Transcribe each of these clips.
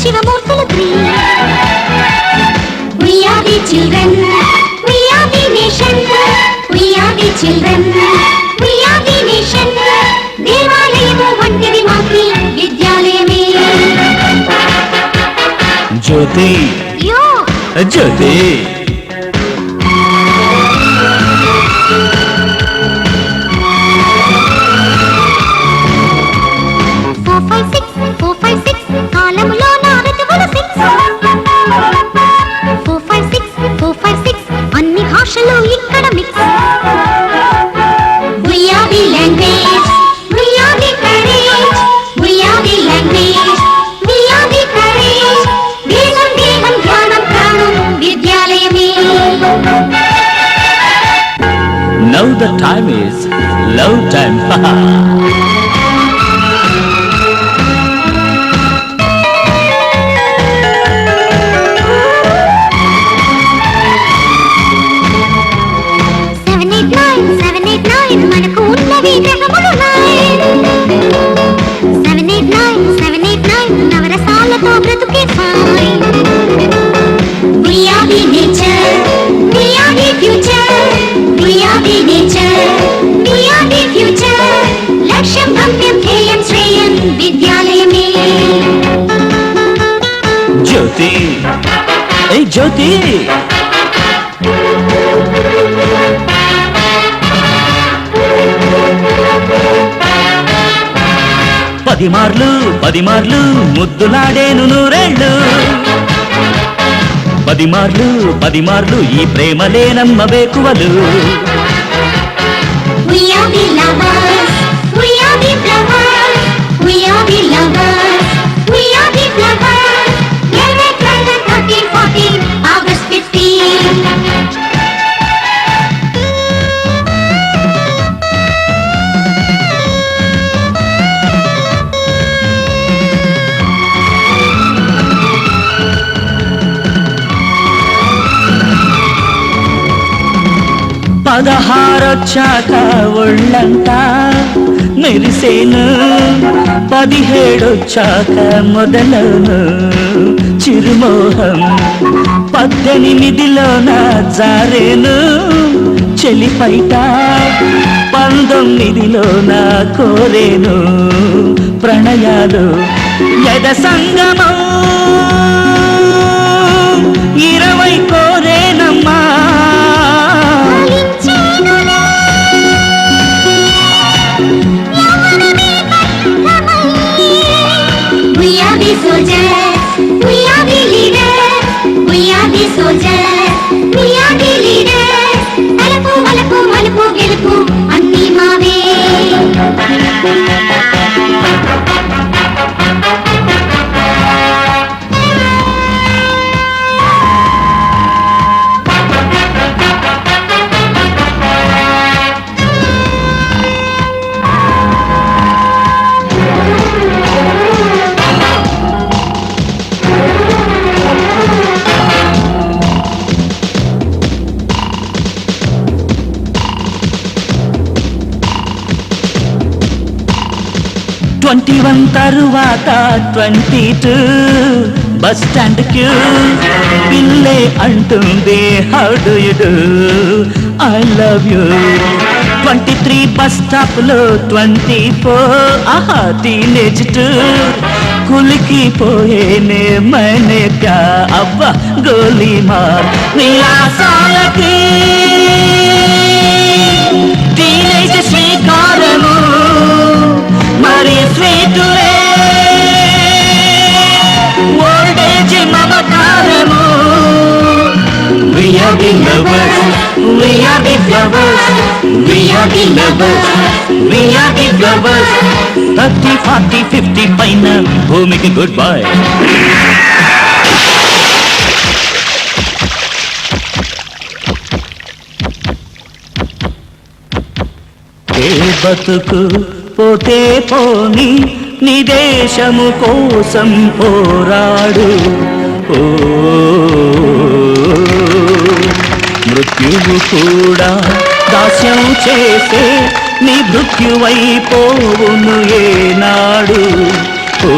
శివమూర్తులు three. We are the children, we are the nation, we are the children, we are the nation. దేవాలయము వంటిది మాకి విద్యాలయమే. జ్యోతి యో జ్యోతి అన్ని భాషలు ఇక్కడ mix. We are the language, we are the courage, we are the language, we are the courage. దేశం దేహం ధ్యానం ప్రాణం విద్యాలయమే. Now the time is love time. మనకు ఉన్నవి గ్రహములు 789 నవరసాలతో బ్రతుకే fine. We are the nature, we are the future, we are the nature, we are the future. లక్ష్యం గమ్యం ధ్యేయం శ్రేయం విద్యాలయమే. జ్యోతి ఏ జ్యోతి పది మార్లు ముద్దులాడేను నూరేళ్ళు. పది మార్లు ఈ ప్రేమలేనమ్మ వేకువలు. We are the lovers, we are the flowers, we are the lovers, we are the flowers. 11, 12, 13, 14, August 15. పదహారొచ్చాక ఒళ్ళంతా మెరిసేను. 17 మొదలను చిరుమోహం. 18 జారేను చెలిపైట. 19 కోరేను ప్రణయాలు యద సంగమం. 20 కోరేనమ్మా. We are the soldiers, we are the leaders, we are the soldiers, we are the leaders. అలుపు అలుపు మలుపు గెలుపు అన్నీ మావే. తరువాత 22 bus stand క్యూ. పిల్లే అంటుంది how do you do I love you. 23 bus stop లో 24 ఆహా టీనేజ్ టూర్. కులికిపోయేనే మనే క్యా అబ్బా గోలీ మార్. విలాసాలకి టీనేజ్ శ్రీకారము మరి స్వీటులే old age మమకారము. We are the lovers, we are the flowers, we are the lovers, we are the flowers. 30, 40, 50 పైన భూమికి గుడ్ బై. ఏ బతుకు పోతే పోని నీ దేశము కోసం పోరాడు. ఓ మృత్యువు కూడా దాస్యం చేసే నీ మృత్యువైపోవును ఏనాడు. ఓ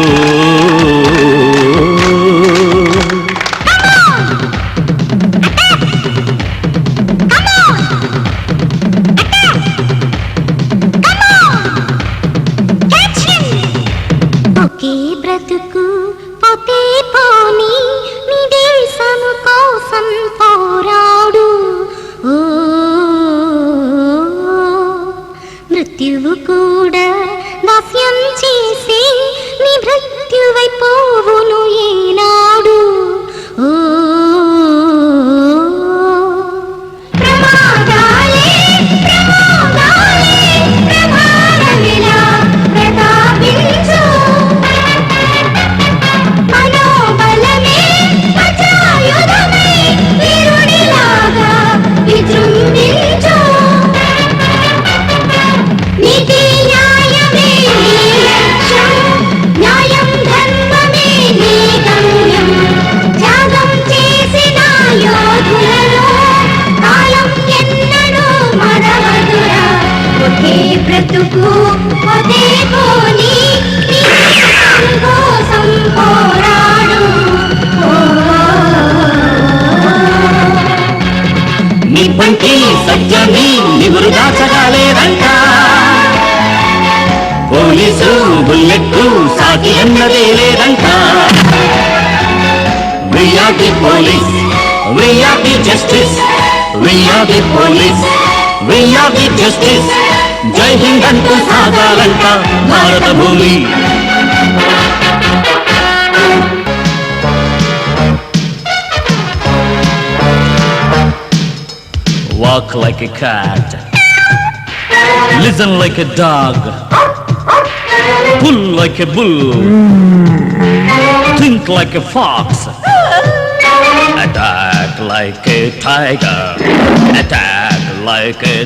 బ్రతుకు ఒకే పోనీ నీ దేశం కోసం పోరాడు నిప్పంటి సత్యాన్ని నివురు దాచగాలేదంట పోలీసు బుల్లెట్టు సాటి అన్నదే లేదంట We are the police, we are the justice, we are the police, we are the justice. జై హింద్ అంటూ సాగాలంట భారత భూమి. Walk like a cat, listen like a dog, pull like a bull, think like a fox, attack like a tiger, attack like a